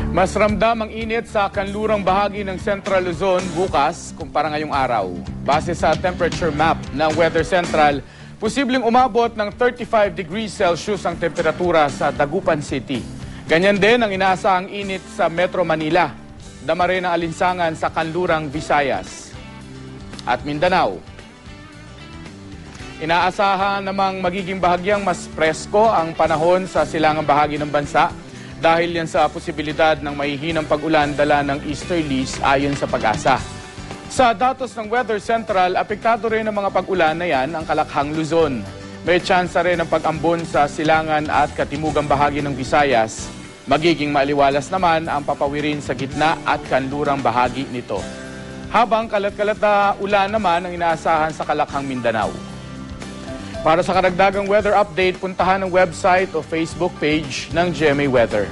Mas ramdam ang init sa kanlurang bahagi ng Central Luzon bukas kumpara ngayong araw. Base sa temperature map ng Weather Central, posibleng umabot ng 35 degrees Celsius ang temperatura sa Dagupan City. Ganyan din ang inaasahang init sa Metro Manila. Dama rin ang alinsangan sa kanlurang Visayas at Mindanao. Inaasahan namang magiging bahagyang mas presko ang panahon sa silangang bahagi ng bansa dahil yan sa posibilidad ng mahihinang pag-ulan dala ng easterlies ayon sa Pag-asa. Sa datos ng Weather Central, apektado rin ng mga pag-ulan na yan ang Kalakhang Luzon. May tsansa rin ng pag-ambon sa silangan at katimugang bahagi ng Visayas. Magiging maaliwalas naman ang papawirin sa gitna at kanlurang bahagi nito. Habang kalat-kalat na ulan naman ang inaasahan sa Kalakhang Mindanao. Para sa karagdagang weather update, puntahan ang website o Facebook page ng GMA Weather.